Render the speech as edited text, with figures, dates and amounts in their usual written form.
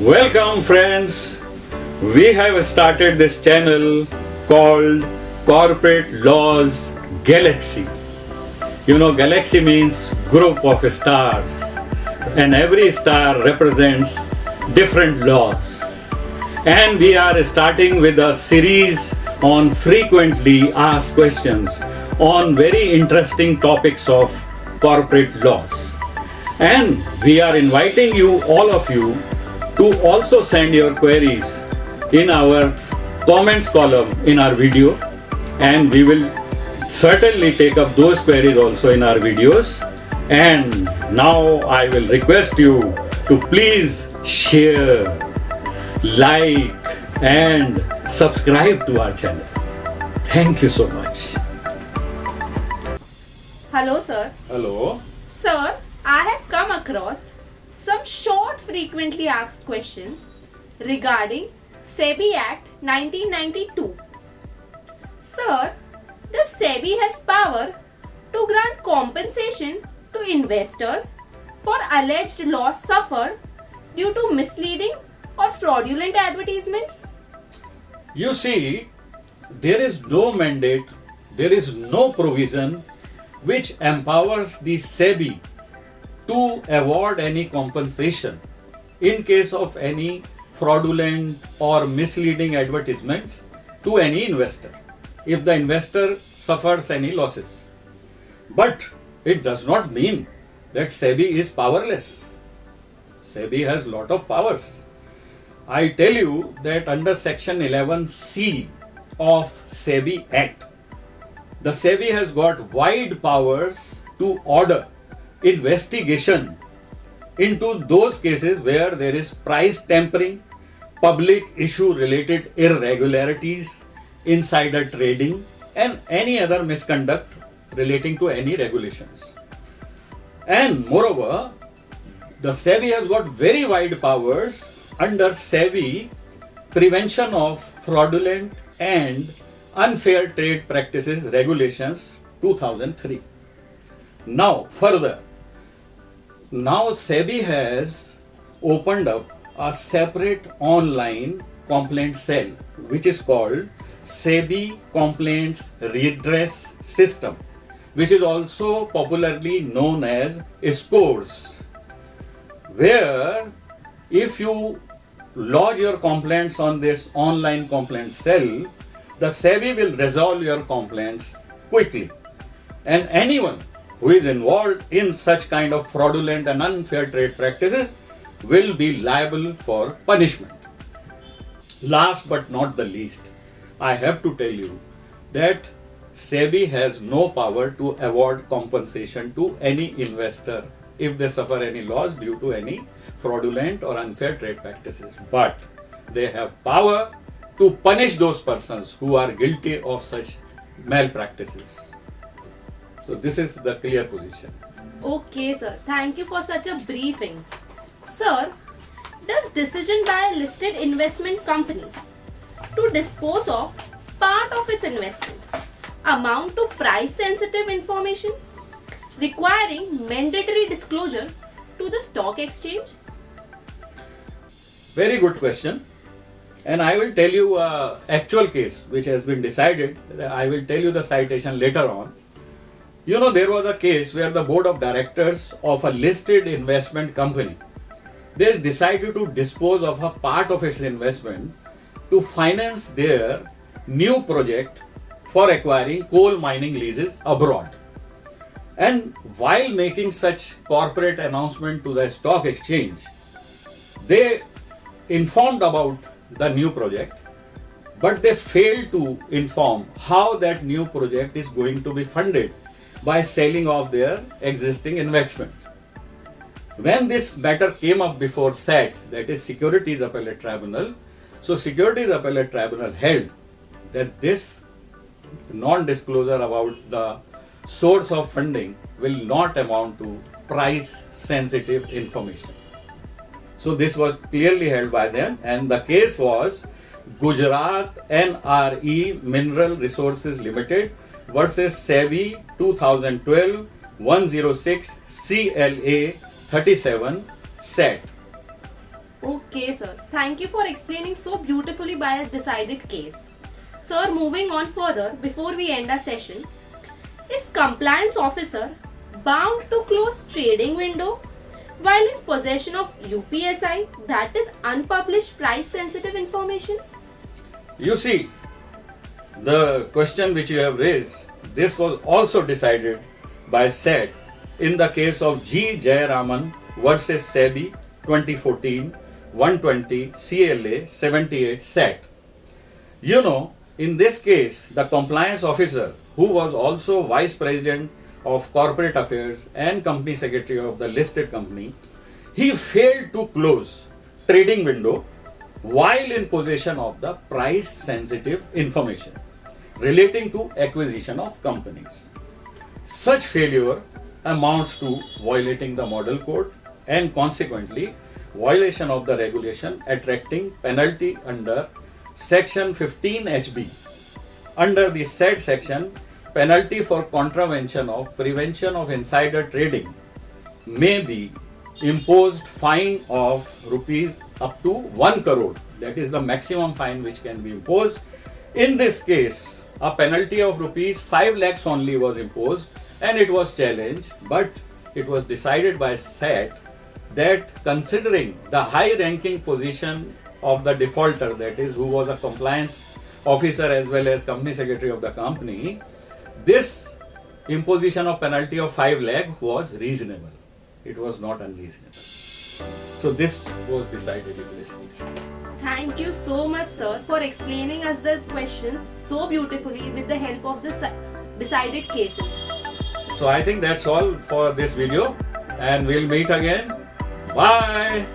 Welcome friends, we have started this channel called Corporate Laws Galaxy. You know, galaxy means group of stars and every star represents different laws. And we are starting with a series on frequently asked questions on very interesting topics of corporate laws. And we are inviting you, all of you, to also send your queries in our comments column in our video, and we will certainly take up those queries also in our videos. And now I will request you to please share, like and subscribe to our channel. Thank you so much. Hello, sir. Hello. Sir, I have come across some short frequently asked questions regarding SEBI Act 1992. Sir, does SEBI has power to grant compensation to investors for alleged loss suffered due to misleading or fraudulent advertisements? You see, there is no mandate, there is no provision which empowers the SEBI to award any compensation in case of any fraudulent or misleading advertisements to any investor if the investor suffers any losses. But it does not mean that SEBI is powerless. SEBI has lot of powers. I tell you that under section 11C of SEBI Act, the SEBI has got wide powers to order investigation into those cases where there is price tampering, public issue related irregularities, insider trading and any other misconduct relating to any regulations. And moreover, the SEBI has got very wide powers under SEBI Prevention of Fraudulent and Unfair Trade Practices Regulations 2003. Now further, now SEBI has opened up a separate online complaint cell which is called SEBI Complaints Redress System, which is also popularly known as SCORES, where if you lodge your complaints on this online complaint cell, the SEBI will resolve your complaints quickly, and anyone who is involved in such kind of fraudulent and unfair trade practices will be liable for punishment. Last but not the least, I have to tell you that SEBI has no power to award compensation to any investor if they suffer any loss due to any fraudulent or unfair trade practices. But they have power to punish those persons who are guilty of such malpractices. So this is the clear position. Okay, sir. Thank you for such a briefing. Sir, does decision by a listed investment company to dispose of part of its investment amount to price sensitive information requiring mandatory disclosure to the stock exchange? Very good question. And I will tell you an actual case which has been decided. I will tell you the citation later on. You know, there was a case where the board of directors of a listed investment company, they decided to dispose of a part of its investment to finance their new project for acquiring coal mining leases abroad. And while making such corporate announcement to the stock exchange, they informed about the new project, but they failed to inform how that new project is going to be funded by selling off their existing investment. When this matter came up before SAT, that is Securities Appellate Tribunal, so Securities Appellate Tribunal held that this non-disclosure about the source of funding will not amount to price sensitive information. So this was clearly held by them, and the case was Gujarat NRE Mineral Resources Limited versus SEBI 2012-106 CLA 37 SAT. Okay, sir. Thank you for explaining so beautifully by a decided case. Sir, moving on further, before we end our session, is compliance officer bound to close trading window while in possession of UPSI, that is unpublished price sensitive information? You see, the question which you have raised, this was also decided by SET in the case of G. Jayaraman versus SEBI 2014 120 CLA 78 SET. You know, in this case, the compliance officer, who was also vice president of corporate affairs and company secretary of the listed company, he failed to close trading window while in possession of the price sensitive information relating to acquisition of companies. Such failure amounts to violating the model code and consequently violation of the regulation attracting penalty under section 15 HB. Under the said section, penalty for contravention of prevention of insider trading may be imposed fine of rupees up to 1 crore. That is the maximum fine which can be imposed. In this case, a penalty of rupees 5 lakhs only was imposed and it was challenged, but it was decided by SET that considering the high ranking position of the defaulter, that is who was a compliance officer as well as company secretary of the company, this imposition of penalty of 5 lakh was reasonable. It was not unreasonable. So this was decided in this case. Thank you so much, sir, for explaining us the questions so beautifully with the help of the decided cases. So I think that's all for this video and we'll meet again. Bye.